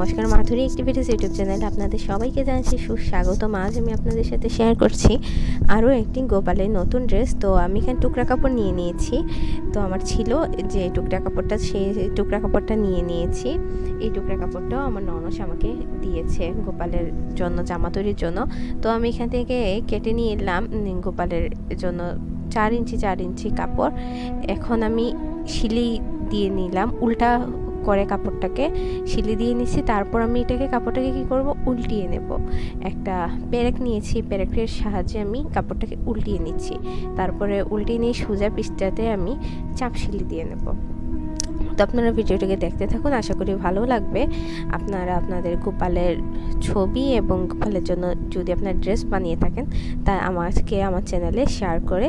নমস্কার, মাধুরী activities YouTube চ্যানেলে আপনাদের সবাইকে জানাচ্ছি সুস্বাগতম। আজ আমি আপনাদের সাথে শেয়ার করছি আরও একটি গোপালের নতুন ড্রেস। তো আমি এখানে টুকরা কাপড় নিয়ে নিয়েছি। তো আমার ছিল যে টুকরা কাপড়টা, সেই টুকরা কাপড়টা নিয়ে নিয়েছি। এই টুকরা কাপড়টাও আমার ননদ আমাকে দিয়েছে গোপালের জন্য, জামা তৈরির জন্য। তো আমি এখান থেকে কেটে নিয়ে এলাম গোপালের জন্য 4 ইঞ্চি কাপড়। এখন আমি সিলি দিয়ে নিলাম, উল্টা করে কাপড়টাকে সিলি দিয়ে নিচ্ছি। তারপর আমি কাপড়টাকে কি করব, উল্টিয়ে নেব। একটা পেরেক নিয়েছি, পেরেকের সাহায্যে আমি কাপড়টাকে উল্টিয়ে নিচ্ছি। তারপরে উল্টিয়ে নিয়ে সোজা পিসটাতে আমি চাপ সিলি দিয়ে নেব। তো আপনারা ভিডিওটাকে দেখতে থাকুন, আশা করি ভালো লাগবে। আপনারা আপনাদের গোপালের ছবি এবং গোপালের জন্য যদি আপনার ড্রেস বানিয়ে থাকেন তা আমাকে আমার চ্যানেলে শেয়ার করে,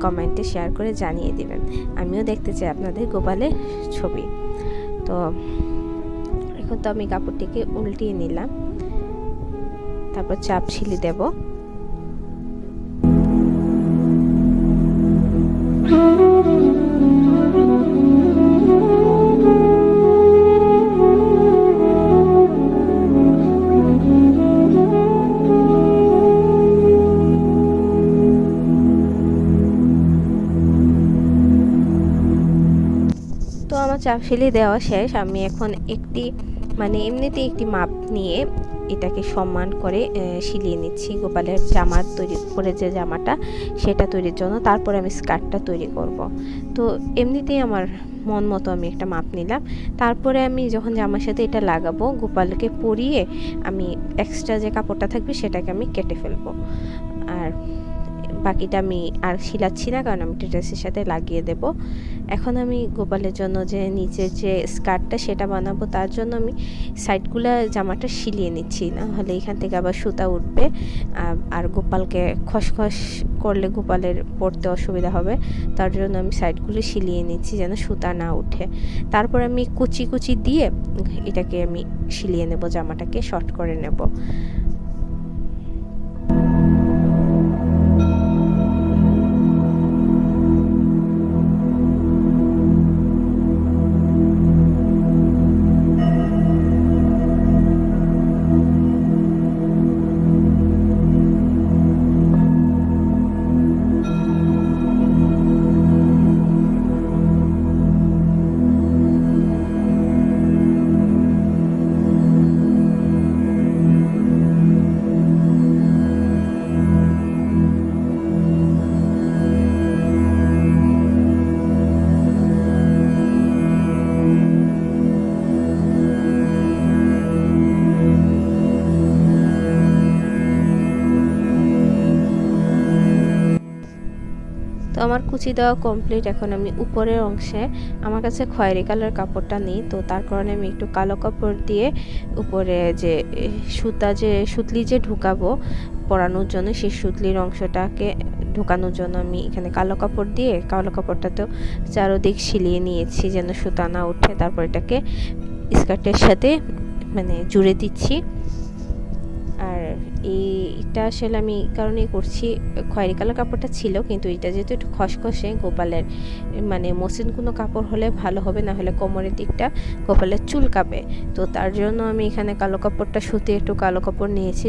কমেন্টে শেয়ার করে জানিয়ে দিবেন। আমিও দেখতে চাই আপনাদের গোপালের ছবি। তো এখন তো আমি কাপড়টিকে উল্টিয়ে নিলাম, তারপর চাপ সিলি দেব। তো আমার চাপ সিলি দেওয়া শেষ। আমি এখন এমনিতে একটি মাপ নিয়ে এটাকে সম্মান করে সিলিয়ে নিচ্ছি গোপালের জামা তৈরি করে, যে জামাটা সেটা তৈরির জন্য। তারপর আমি স্কার্টটা তৈরি করব। তো এমনিতেই আমার মন মতো আমি একটা মাপ নিলাম। তারপরে আমি যখন জামার সাথে এটা লাগাবো, গোপালকে পরিয়ে আমি এক্সট্রা যে কাপড়টা থাকবে সেটাকে আমি কেটে ফেলবো। আর বাকিটা আমি আর সিলাচ্ছি না, কারণ আমি ড্রেসের সাথে লাগিয়ে দেব। এখন আমি গোপালের জন্য যে নিচের যে স্কার্টটা সেটা বানাবো, তার জন্য আমি সাইডগুলো জামাটা সিলিয়ে নিচ্ছি, না হলে এখান থেকে আবার সুতা উঠবে। আর গোপালকে খসখস করলে গোপালের পরতে অসুবিধা হবে। তার জন্য আমি সাইডগুলো সিলিয়ে নিচ্ছি যেন সুতা না উঠে। তারপর আমি কুচি দিয়ে এটাকে আমি সিলিয়ে নেব, জামাটাকে শর্ট করে নেব। তো আমার কুচি দেওয়া কমপ্লিট। এখন আমি উপরের অংশে, আমার কাছে খয়েরি কালার কাপড়টা নেই, তো তার কারণে আমি একটু কালো কাপড় দিয়ে উপরে যে সুতলি যে ঢুকাবো পরানোর জন্য, সেই সুতলির অংশটাকে ঢুকানোর জন্য আমি এখানে কালো কাপড় দিয়ে, কালো কাপড়টাতেও চারোদিক সিলিয়ে নিয়েছি যেন সুতা না উঠে। তারপর এটাকে স্কার্টের সাথে জুড়ে দিচ্ছি। আর এইটা আসলে আমি কারণেই করছি, খয়েরি কালার কাপড়টা ছিল, কিন্তু এটা যেহেতু একটু খসখসে, গোপালের মসৃণ কোনো কাপড় হলে ভালো হবে, না হলে কোমরের দিকটা গোপালের চুলকাবে। তো তার জন্য আমি এখানে কালো কাপড়টা, সুতি একটু কালো কাপড় নিয়েছি,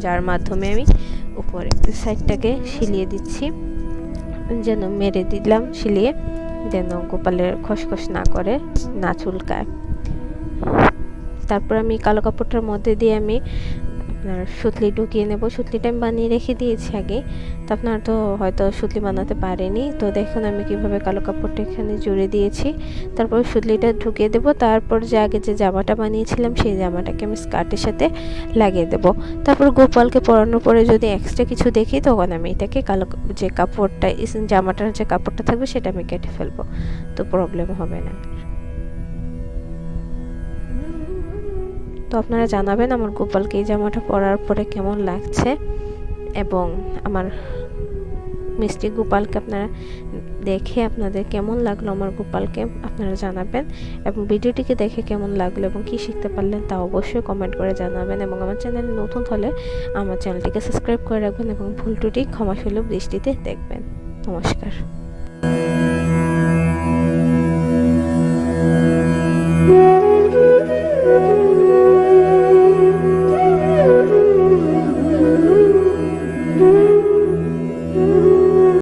যার মাধ্যমে আমি উপরে সাইডটাকে সিলিয়ে দিচ্ছি, যেন মেরে দিলাম সিলিয়ে, যেন গোপালের খসখস না করে, না চুলকায়। তারপর আমি কালো কাপড়টার মধ্যে দিয়ে আমি আপনার সুতলি ঢুকিয়ে নেব। সুতলিটা আমি বানিয়ে রেখে দিয়েছি আগে, তো আপনারা তো হয়তো সুতলি বানাতে পারেনি। তো দেখুন আমি কিভাবে কালো কাপড়টা এখানে জুড়ে দিয়েছি। তারপর সুতলিটা ঢুকিয়ে দেব। তারপর আগে যে জামাটা বানিয়েছিলাম সেই জামাটাকে আমি স্কার্টের সাথে লাগিয়ে দেব। তারপর গোপালকে পরানোর পরে যদি এক্সট্রা কিছু দেখি, তখন আমি এটাকে যে কাপড়টা, জামাটার যে কাপড়টা থাকবে সেটা আমি কেটে ফেলবো, তো প্রবলেম হবে না। তো আপনারা জানাবেন আমার গোপালকে এই জামাটা পরার পরে কেমন লাগছে, এবং আমার মিষ্টি গোপালকে আপনারা দেখে আপনাদের কেমন লাগলো আমার গোপালকে আপনারা জানাবেন, এবং ভিডিওটিকে দেখে কেমন লাগলো এবং কি শিখতে পারলেন তা অবশ্যই কমেন্ট করে জানাবেন। এবং আমার চ্যানেলে নতুন হলে আমার চ্যানেলটিকে সাবস্ক্রাইব করে রাখবেন এবং ভুল ত্রুটি ক্ষমাসুলভ দৃষ্টিতে দেখবেন। নমস্কার।